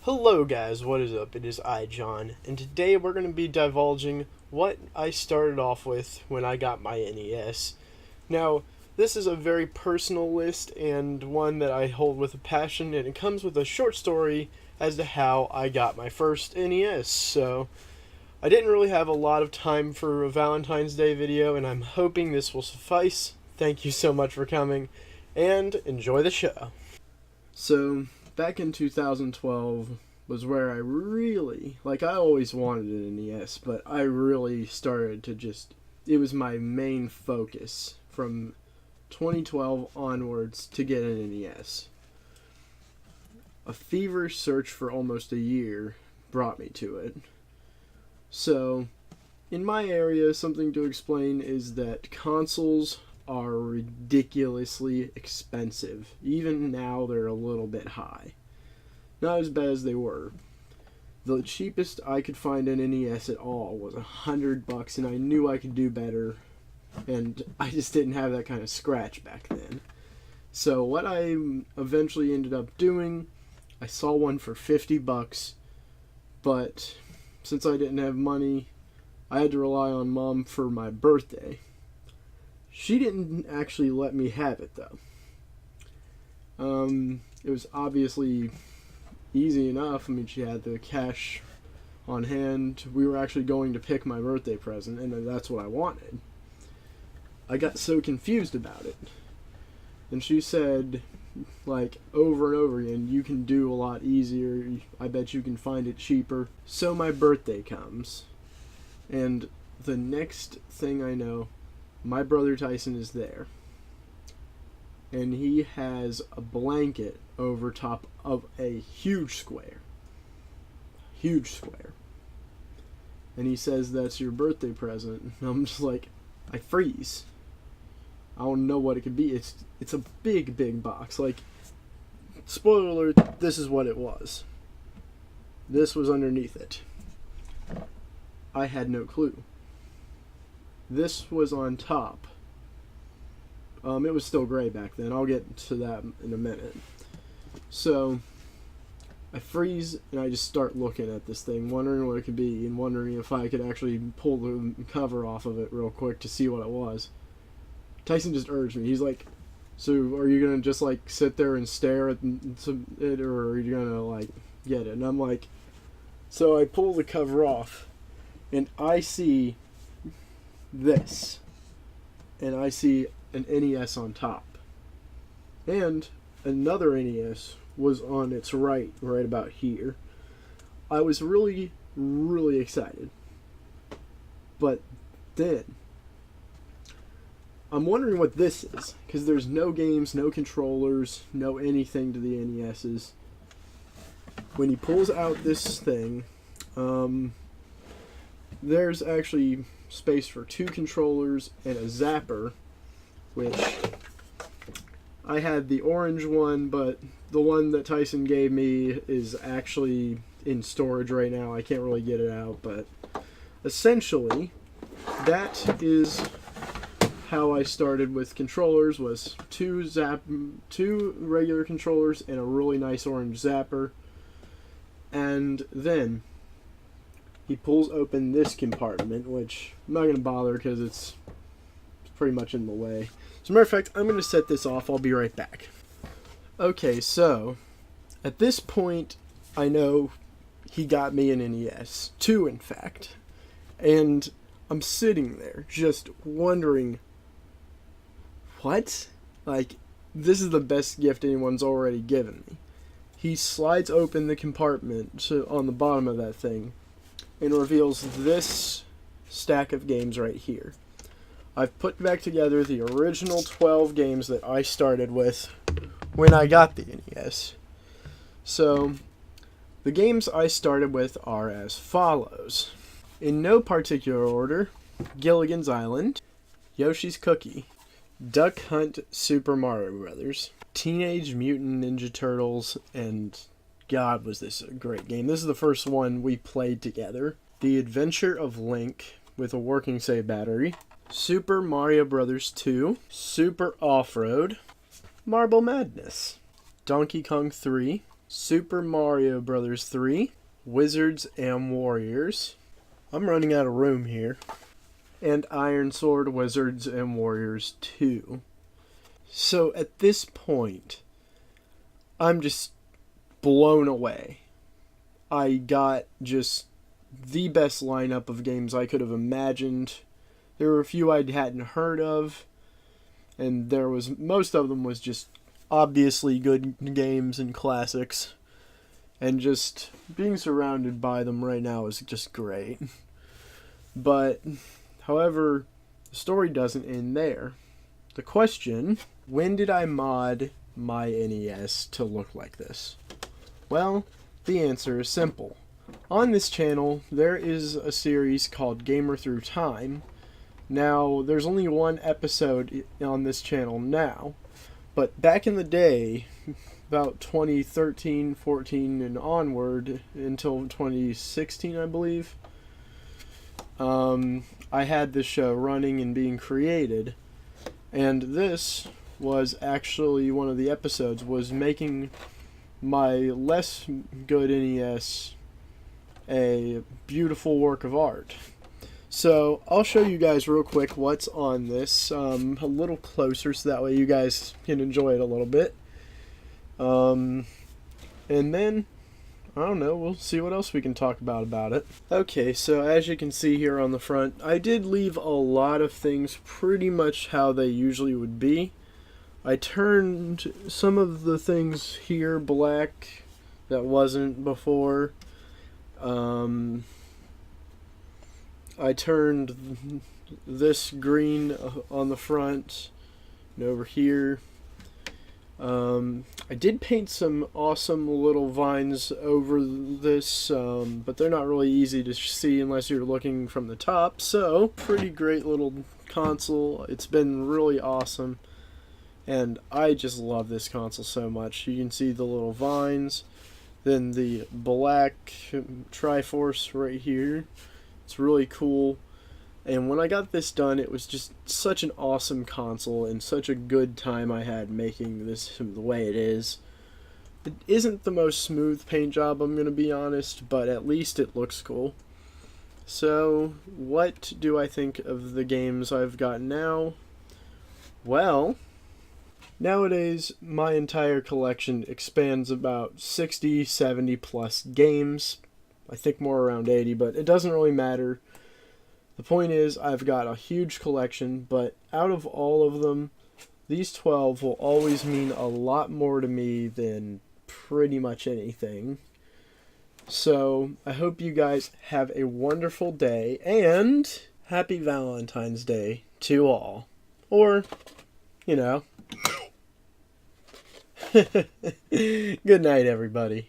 Hello guys, what is up? It is I, John, and today we're going to be divulging what I started off with when I got my NES. Now, this is a very personal list and one that I hold with a passion, and it comes with a short story as to how I got my first NES. So, I didn't really have a lot of time for a Valentine's Day video, and I'm hoping this will suffice. Thank you so much for coming, and enjoy the show. So, back in 2012 was where I really, I always wanted an NES, but I really started to it was my main focus from 2012 onwards to get an NES. A feverish search for almost a year brought me to it. So, in my area, something to explain is that consoles are ridiculously expensive. Even now, they're a little bit high. Not as bad as they were. The cheapest I could find an NES at all was $100, and I knew I could do better, and I just didn't have that kind of scratch back then. So what I eventually ended up doing, I saw one for $50, but since I didn't have money, I had to rely on Mom for my birthday. She didn't actually let me have it, though. It was obviously easy enough. I mean, she had the cash on hand. We were actually going to pick my birthday present, and that's what I wanted. I got so confused about it. And she said, over and over again, you can do a lot easier. I bet you can find it cheaper. So my birthday comes, and the next thing I know, my brother Tyson is there, and he has a blanket over top of a huge square, and he says, "That's your birthday present." And I'm just like, I freeze. I don't know what it could be. It's a big box. Spoiler alert, this is what it was. This was underneath it. I had no clue. This was on top. It was still gray back then. I'll get to that in a minute. So, I freeze and I just start looking at this thing, wondering what it could be, and wondering if I could actually pull the cover off of it real quick to see what it was. Tyson just urged me. He's like, "So, are you gonna just sit there and stare at it, or are you gonna get it?" And I'm like, so I pull the cover off, and I see this, and I see an NES on top, and another NES was on its right about here. I was really excited, but then I'm wondering what this is, because there's no games, no controllers, no anything to the NES's. When he pulls out this thing, there's actually space for 2 controllers and a zapper, which I had the orange one, but the one that Tyson gave me is actually in storage right now. I can't really get it out, but essentially that is how I started with controllers, was 2 regular controllers and a really nice orange zapper. And then he pulls open this compartment, which I'm not going to bother because it's pretty much in the way. As a matter of fact, I'm going to set this off. I'll be right back. Okay, so at this point, I know he got me an NES. 2, in fact. And I'm sitting there just wondering, what? This is the best gift anyone's already given me. He slides open the compartment on the bottom of that thing and reveals this stack of games right here. I've put back together the original 12 games that I started with when I got the NES. So, the games I started with are as follows. In no particular order: Gilligan's Island, Yoshi's Cookie, Duck Hunt Super Mario Brothers, Teenage Mutant Ninja Turtles, and God, was this a great game. This is the first one we played together. The Adventure of Link with a working save battery, Super Mario Brothers 2, Super Off-Road, Marble Madness, Donkey Kong 3, Super Mario Brothers 3, Wizards and Warriors. I'm running out of room here. And Iron Sword, Wizards and Warriors 2. So at this point, I'm just blown away. I got just the best lineup of games I could have imagined. There were a few I hadn't heard of, and most of them was just obviously good games and classics, and just being surrounded by them right now is just great. But, however, the story doesn't end there. The question, when did I mod my NES to look like this? Well, the answer is simple. On this channel, there is a series called Gamer Through Time. Now, there's only one episode on this channel now, but back in the day, about 2013, 14, and onward, until 2016, I believe, I had this show running and being created, and this was actually one of the episodes, was making my less good NES a beautiful work of art. So I'll show you guys real quick what's on this, a little closer, so that way you guys can enjoy it a little bit. And then, I don't know, we'll see what else we can talk about it. Okay, so as you can see here on the front, I did leave a lot of things pretty much how they usually would be. I turned some of the things here black that wasn't before. I turned this green on the front and over here. I did paint some awesome little vines over this, but they're not really easy to see unless you're looking from the top. So, pretty great little console. It's been really awesome, and I just love this console so much. You can see the little vines, then the black Triforce right here. It's really cool. And when I got this done, it was just such an awesome console and such a good time I had making this the way it is. It isn't the most smooth paint job, I'm going to be honest, but at least it looks cool. So, what do I think of the games I've got now? Well, nowadays, my entire collection expands about 60, 70 plus games. I think more around 80, but it doesn't really matter. The point is, I've got a huge collection, but out of all of them, these 12 will always mean a lot more to me than pretty much anything. So, I hope you guys have a wonderful day, and happy Valentine's Day to all. Or, you know. Good night, everybody.